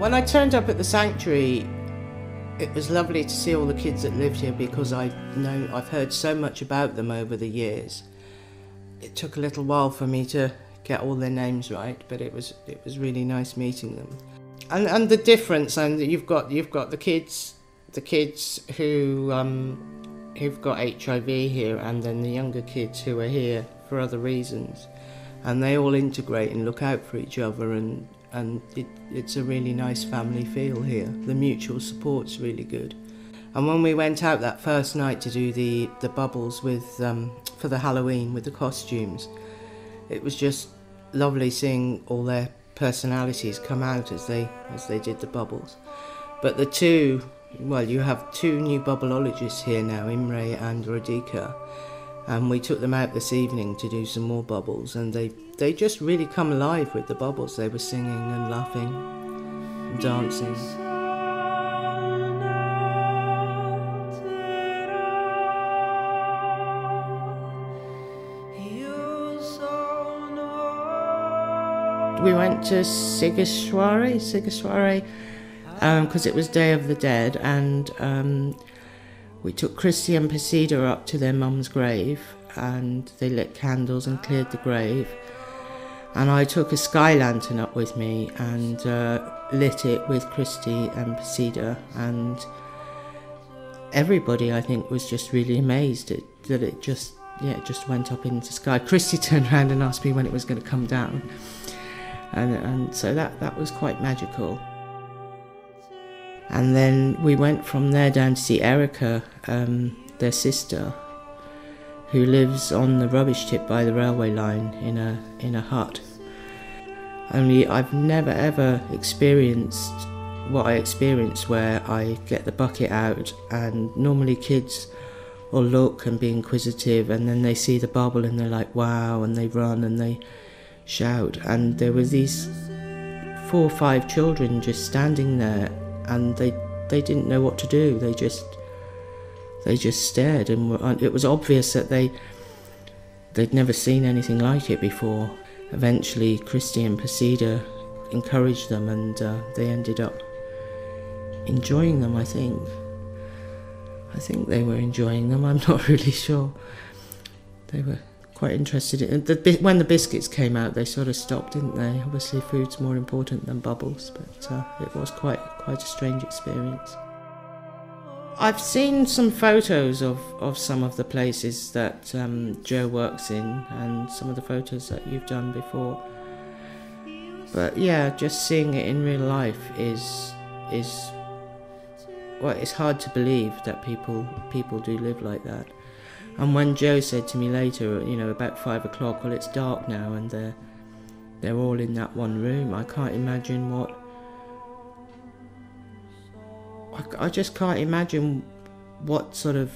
When I turned up at the sanctuary, it was lovely to see all the kids that lived here because I've heard so much about them over the years. It took a little while for me to get all their names right, but it was really nice meeting them. And the difference, and you've got the kids who've got HIV here, and then the younger kids who are here for other reasons, and they all integrate and look out for each other, and it's a really nice family feel here. The mutual support's really good. And when we went out that first night to do the bubbles with for the Halloween with the costumes, it was just lovely seeing all their personalities come out as they did the bubbles. But you have two new bubbleologists here now, Imre and Radika, and we took them out this evening to do some more bubbles, and they just really come alive with the bubbles. They were singing and laughing and dancing. We went to Sigaswari, because it was Day of the Dead, and we took Christy and Pasida up to their mum's grave, and they lit candles and cleared the grave. And I took a sky lantern up with me and lit it with Christy and Pasida, and everybody, I think, was just really amazed that it just went up into the sky. Christy turned around and asked me when it was going to come down, and so that was quite magical. And then we went from there down to see Erica, their sister, who lives on the rubbish tip by the railway line in a hut. Only I've never ever experienced what I experienced, where I get the bucket out, and normally kids will look and be inquisitive, and then they see the bubble and they're like, wow, and they run and they shout. And there were these 4 or 5 children just standing there, and they didn't know what to do. They just stared, and it was obvious that they'd never seen anything like it before. Eventually, Christy and Pasida encouraged them, and they ended up enjoying them. I think they were enjoying them. I'm not really sure. They were quite interested in it. When the biscuits came out, they sort of stopped, didn't they? Obviously, food's more important than bubbles, but it was quite a strange experience. I've seen some photos of some of the places that Joe works in, and some of the photos that you've done before. But yeah, just seeing it in real life is well, it's hard to believe that people do live like that. And when Joe said to me later, about 5 o'clock, well, it's dark now, and they're all in that one room, I can't imagine I just can't imagine what sort of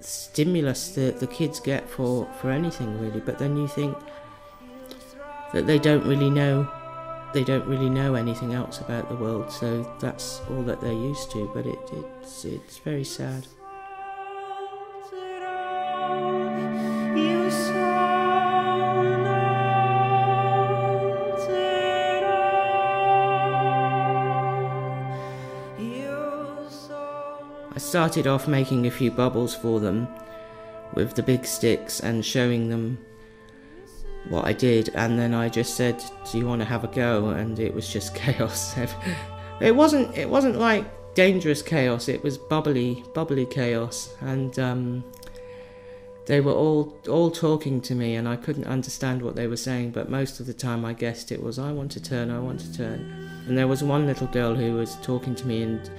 stimulus the kids get for anything, really. But then you think that they don't really know anything else about the world, so that's all that they're used to. But it's very sad. I started off making a few bubbles for them with the big sticks and showing them what I did, and then I just said, do you want to have a go? And it was just chaos. It wasn't like dangerous chaos, it was bubbly chaos, and they were all talking to me, and I couldn't understand what they were saying, but most of the time I guessed it was, I want to turn. And there was one little girl who was talking to me, and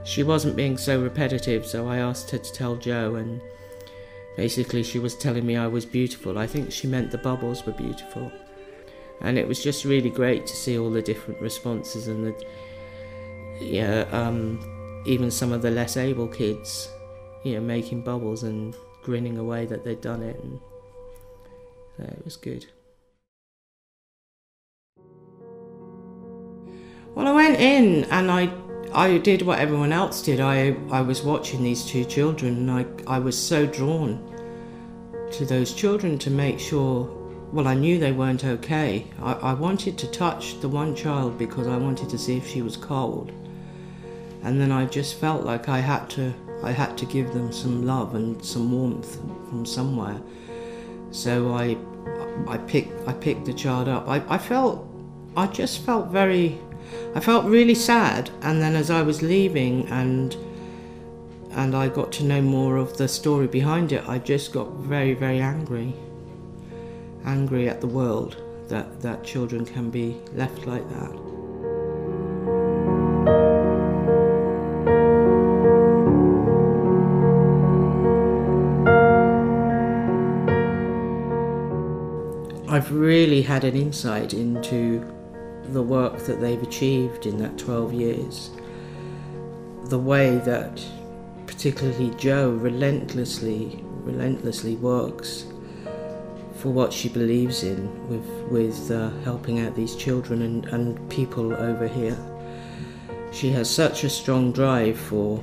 she wasn't being so repetitive, so I asked her to tell Joe, and basically she was telling me I was beautiful. I think she meant the bubbles were beautiful. And it was just really great to see all the different responses, and even some of the less able kids, making bubbles and grinning away that they'd done it, and it was good. Well, I went in and I did what everyone else did. I was watching these 2 children, and I was so drawn to those children to make sure well, I knew they weren't okay. I wanted to touch the one child because I wanted to see if she was cold. And then I just felt like I had to give them some love and some warmth from somewhere. So I picked the child up. I felt really sad. And then as I was leaving and I got to know more of the story behind it, I just got very, very angry at the world that children can be left like that. I've really had an insight into the work that they've achieved in that 12 years. The way that particularly Jo relentlessly works for what she believes in with helping out these children and people over here. She has such a strong drive for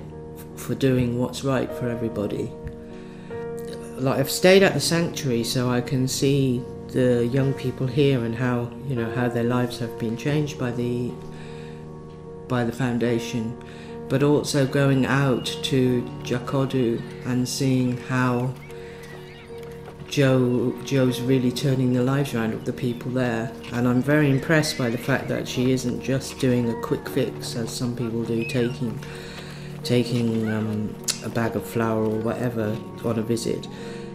doing what's right for everybody. Like, I've stayed at the sanctuary so I can see the young people here and how their lives have been changed by the foundation, but also going out to Jakodu and seeing how Jo's really turning the lives around of the people there. And I'm very impressed by the fact that she isn't just doing a quick fix as some people do, taking a bag of flour or whatever on a visit.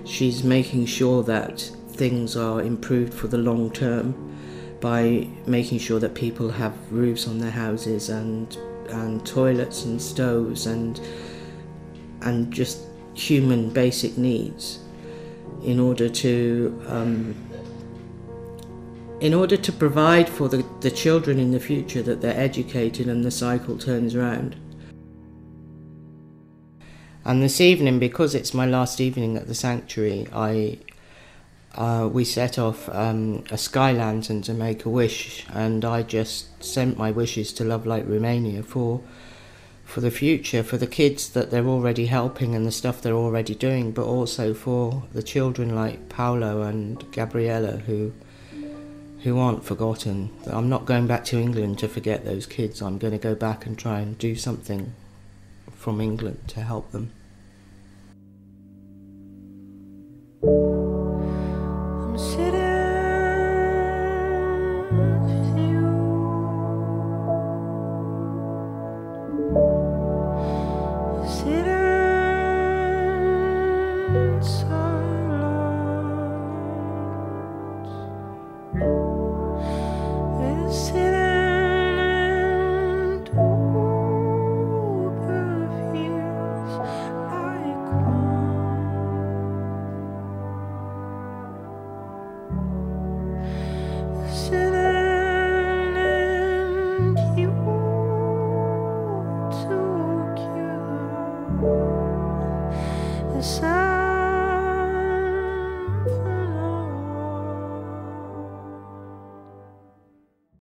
She's making sure that things are improved for the long term by making sure that people have roofs on their houses and toilets and stoves and just human basic needs in order to provide for the children in the future, that they're educated and the cycle turns around. And this evening, because it's my last evening at the sanctuary, we set off a sky lantern to make a wish, and I just sent my wishes to Love Light Romania for the future, for the kids that they're already helping and the stuff they're already doing, but also for the children like Paolo and Gabriella who aren't forgotten. I'm not going back to England to forget those kids. I'm going to go back and try and do something from England to help them.